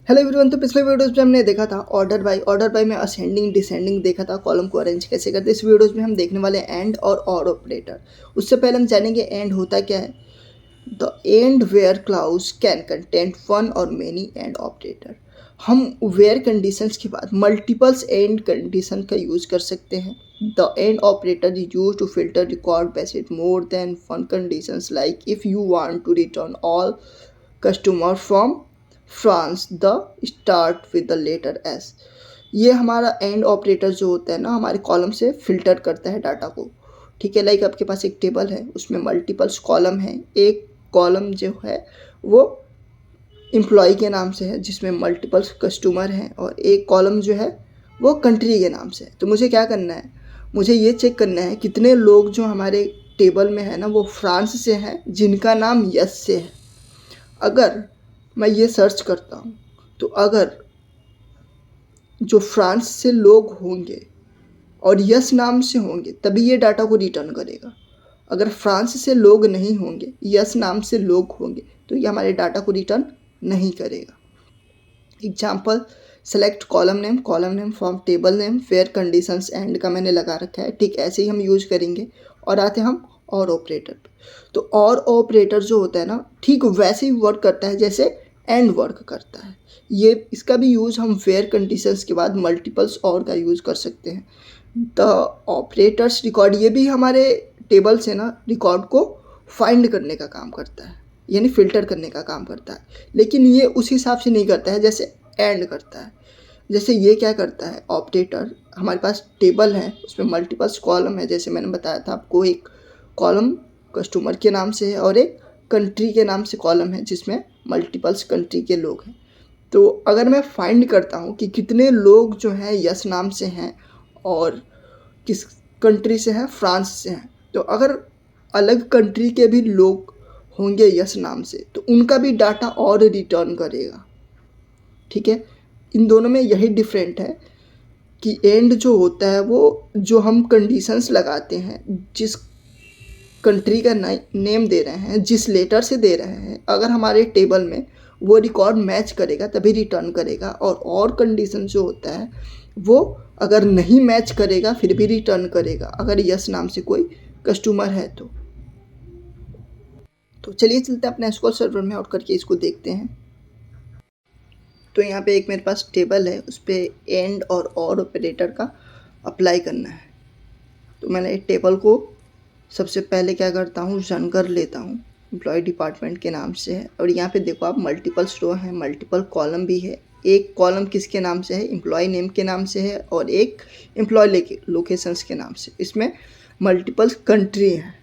Hello everyone. तो पिछले videos में हमने देखा था ऑर्डर बाय में असेंडिंग डिसेंडिंग देखा था, कॉलम को अरेंज कैसे करते। इस वीडियोस में हम देखने वाले एंड और ऑपरेटर। उससे पहले हम जानेंगे एंड होता क्या है। The and where clause can contain one or many and operator. हम वेयर कंडीशंस के बाद मल्टीपल्स एंड कंडीशन का यूज कर सकते हैं। The and operator is use to filter record passage more than one conditions, like if you want to return all customer from France the start with the letter S. ये हमारा and operator जो होता है ना, हमारे column से filter करता है डाटा को। ठीक है, लाइक आपके पास एक टेबल है, उसमें मल्टीपल्स कॉलम है। एक कॉलम जो है वो एम्प्लॉय के नाम से है जिसमें मल्टीपल्स कस्टमर हैं, और एक कॉलम जो है वो कंट्री के नाम से है। तो मुझे क्या करना है, मुझे ये चेक करना है कितने लोग जो हमारे टेबल में है ना वो फ्रांस से हैं जिनका नाम यस से है। अगर मैं ये सर्च करता हूँ तो अगर जो फ्रांस से लोग होंगे और यस नाम से होंगे तभी ये डाटा को रिटर्न करेगा। अगर फ्रांस से लोग नहीं होंगे, यस नाम से लोग होंगे, तो ये हमारे डाटा को रिटर्न नहीं करेगा। Example, select column name from table name where conditions and का मैंने लगा रखा है। ठीक ऐसे ही हम यूज करेंगे। और आते हैं हम और ऑपरेटर पे। तो और ऑपरेटर जो होता है ना, ठीक वैसे ही वर्क करता है जैसे एंड वर्क करता है। ये इसका भी यूज़ हम वेयर कंडीशंस के बाद मल्टीपल्स और का यूज़ कर सकते हैं। द ऑपरेटर्स रिकॉर्ड, ये भी हमारे टेबल से ना रिकॉर्ड को फाइंड करने का काम करता है, यानी फ़िल्टर करने का काम करता है। लेकिन ये उस हिसाब से नहीं करता है जैसे एंड करता है। जैसे ये क्या करता है ऑपरेटर, हमारे पास टेबल है उसमें मल्टीपल्स कॉलम है, जैसे मैंने बताया था आपको। एक कॉलम कस्टमर के नाम से है और एक कंट्री के नाम से कॉलम है जिसमें मल्टीपल्स कंट्री के लोग हैं। तो अगर मैं फाइंड करता हूँ कि कितने लोग जो हैं यस नाम से हैं और किस कंट्री से हैं, फ्रांस से हैं, तो अगर अलग कंट्री के भी लोग होंगे यस नाम से तो उनका भी डाटा और रिटर्न करेगा। ठीक है, इन दोनों में यही डिफरेंट है कि एंड जो होता है वो जो हम कंडीशंस लगाते हैं, जिस कंट्री का नेम दे रहे हैं, जिस लेटर से दे रहे हैं, अगर हमारे टेबल में वो रिकॉर्ड मैच करेगा तभी रिटर्न करेगा। और कंडीशन जो होता है वो अगर नहीं मैच करेगा फिर भी रिटर्न करेगा, अगर यस नाम से कोई कस्टमर है तो चलिए चलते हैं अपने एसक्यूएल सर्वर में और करके इसको देखते हैं। तो यहाँ पे एक मेरे पास टेबल है, उस पर एंड और ऑपरेटर का अप्लाई करना है। तो मैंने टेबल को सबसे पहले क्या करता हूँ, रन कर लेता हूँ। एम्प्लॉय डिपार्टमेंट के नाम से है, और यहाँ पे देखो आप मल्टीपल्स रो हैं, मल्टीपल कॉलम भी है। एक कॉलम किसके नाम से है, एम्प्लॉय नेम के नाम से है, और एक एम्प्लॉय लोकेशंस के नाम से। इसमें मल्टीपल कंट्री हैं,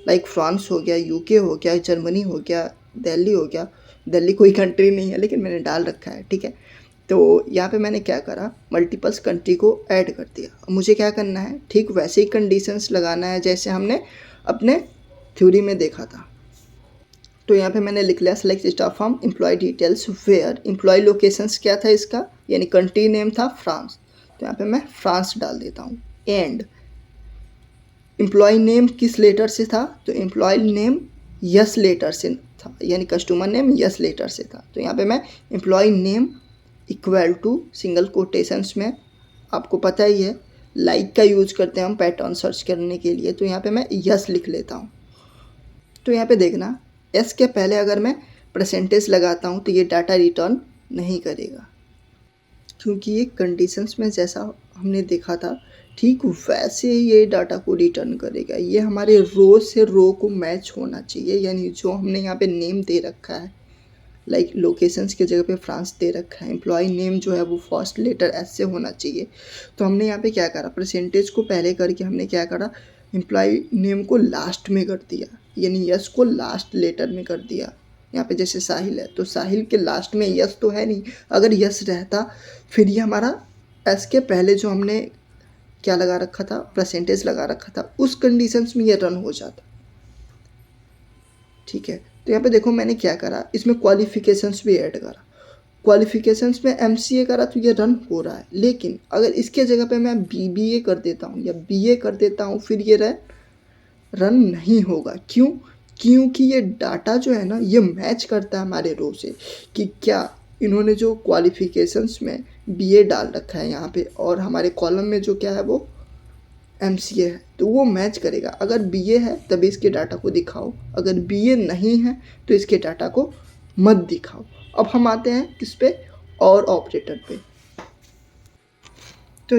लाइक फ्रांस हो गया, यूके हो गया, जर्मनी हो गया, दिल्ली हो गया। दिल्ली कोई कंट्री नहीं है लेकिन मैंने डाल रखा है। ठीक है, तो यहाँ पे मैंने क्या करा, मल्टीपल्स कंट्री को ऐड कर दिया। मुझे क्या करना है, ठीक वैसे ही कंडीशंस लगाना है जैसे हमने अपने थ्योरी में देखा था। तो यहाँ पे मैंने लिख लिया select staff from employee details where, employee locations क्या था इसका, यानी कंट्री नेम था फ्रांस, तो यहाँ पे मैं फ्रांस डाल देता हूँ। एंड एम्प्लॉय नेम किस लेटर से था, तो एम्प्लॉय नेम यस लेटर से था, यानी कस्टमर नेम यस लेटर से था। तो यहाँ पे मैं employee name equal to single quotations में, आपको पता ही है लाइक का यूज करते हैं हम पैटर्न सर्च करने के लिए, तो यहाँ पे मैं यस लिख लेता हूँ। तो यहाँ पे देखना, एस के पहले अगर मैं परसेंटेज लगाता हूँ तो ये डाटा रिटर्न नहीं करेगा, क्योंकि ये कंडीशंस में जैसा हमने देखा था ठीक वैसे ये डाटा को रिटर्न करेगा। ये हमारे रो से रो को मैच होना चाहिए, यानी जो हमने यहाँ पे नेम दे रखा है, लाइक लोकेशंस की जगह पे फ्रांस दे रखा है, एम्प्लॉय नेम जो है वो फर्स्ट लेटर एस से होना चाहिए। तो हमने यहाँ पे क्या करा, परसेंटेज को पहले करके हमने क्या करा, एम्प्लॉय नेम को लास्ट में कर दिया, यानी यस को लास्ट लेटर में कर दिया। यहाँ पे जैसे साहिल है तो साहिल के लास्ट में यस तो है नहीं, अगर यस रहता फिर ये हमारा एस के पहले जो हमने क्या लगा रखा था, परसेंटेज लगा रखा था, उस कंडीशंस में ये रन हो जाता। ठीक है, तो यहाँ पे देखो मैंने क्या करा, इसमें क्वालिफिकेशंस भी ऐड करा। क्वालिफिकेशंस में एमसीए करा तो ये रन हो रहा है, लेकिन अगर इसके जगह पे मैं बीबीए कर देता हूँ या बीए कर देता हूँ फिर ये रन नहीं होगा। क्यों, क्योंकि ये डाटा जो है ना ये मैच करता है हमारे रो से कि क्या इन्होंने जो क्वालिफिकेशंस में बीए डाल रखा है यहाँ पे, और हमारे कॉलम में जो क्या है वो एमसीए है, तो वो मैच करेगा। अगर बीए है तभी इसके डाटा को दिखाओ, अगर बीए नहीं है तो इसके डाटा को मत दिखाओ। अब हम आते हैं किस पे, और ऑपरेटर पे। तो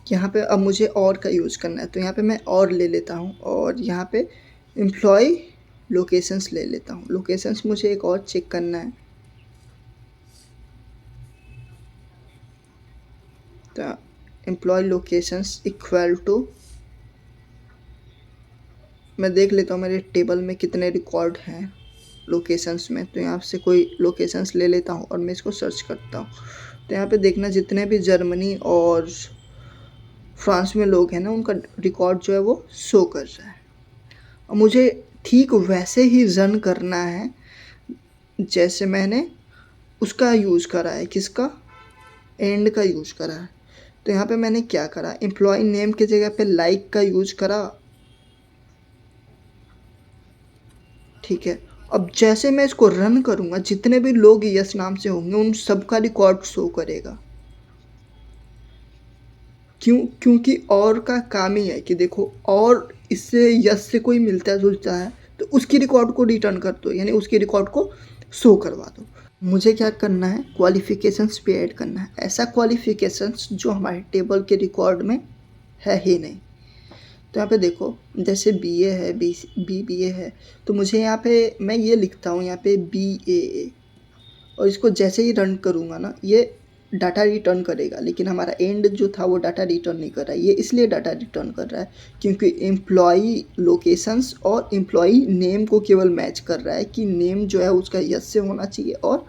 यहाँ पे अब मुझे और का यूज़ करना है, तो यहाँ पे मैं और ले लेता हूँ, और यहाँ पे एम्प्लॉय लोकेशंस ले लेता हूँ। लोकेशंस मुझे एक और चेक करना है, तो एम्प्लॉय लोकेशंस इक्वल टू, मैं देख लेता हूँ मेरे टेबल में कितने रिकॉर्ड हैं लोकेशंस में। तो यहाँ से कोई लोकेशंस ले लेता हूँ और मैं इसको सर्च करता हूँ। तो यहाँ पे देखना जितने भी जर्मनी और फ्रांस में लोग हैं ना, उनका रिकॉर्ड जो है वो शो कर रहा है। और मुझे ठीक वैसे ही रन करना है जैसे मैंने उसका यूज़ करा है, किसका, एंड का यूज़ करा है। तो यहाँ पे मैंने क्या करा, एम्प्लॉय नेम की जगह पे लाइक का यूज़ करा, ठीक है। अब जैसे मैं इसको रन करूँगा, जितने भी लोग यस नाम से होंगे उन सबका रिकॉर्ड शो करेगा। क्योंकि और का काम ही है कि देखो, और इससे यस से कोई मिलता जुलता है तो उसकी रिकॉर्ड को रिटर्न कर दो, यानी उसकी रिकॉर्ड को शो करवा दो। मुझे क्या करना है, क्वालिफिकेशंस पे ऐड करना है, ऐसा क्वालिफिकेशंस जो हमारे टेबल के रिकॉर्ड में है ही नहीं। तो यहाँ पे देखो, जैसे बीए है, बीबीए है, तो मुझे यहाँ पे मैं ये लिखता हूँ यहाँ पे बीएए, और इसको जैसे ही रन करूँगा ना, ये डाटा रिटर्न करेगा। लेकिन हमारा एंड जो था वो डाटा रिटर्न नहीं कर रहा है। ये इसलिए डाटा रिटर्न कर रहा है क्योंकि एम्प्लॉई लोकेशंस और एम्प्लॉई नेम को केवल मैच कर रहा है कि नेम जो है उसका यस से होना चाहिए, और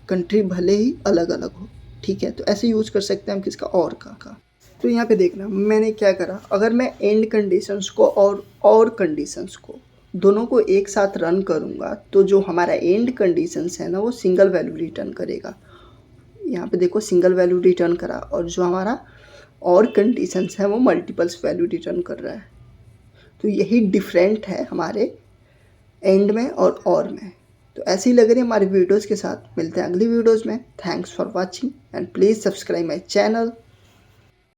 कंट्री भले ही अलग अलग हो, ठीक है। तो ऐसे यूज़ कर सकते हैं हम किसका, और का। तो यहाँ पे देखना मैंने क्या करा, अगर मैं एंड कंडीशंस को और कंडीशंस को दोनों को एक साथ रन करूँगा तो जो हमारा एंड कंडीशंस है ना वो सिंगल वैल्यू रिटर्न करेगा। यहाँ पे देखो सिंगल वैल्यू रिटर्न करा, और जो हमारा और कंडीशंस है वो मल्टीपल्स वैल्यू रिटर्न कर रहा है। तो यही डिफरेंट है हमारे एंड में और में। तो ऐसे ही लग रही है हमारे वीडियोज़ के साथ। मिलते हैं अगली वीडियोज़ में। Thanks for watching and please subscribe my channel.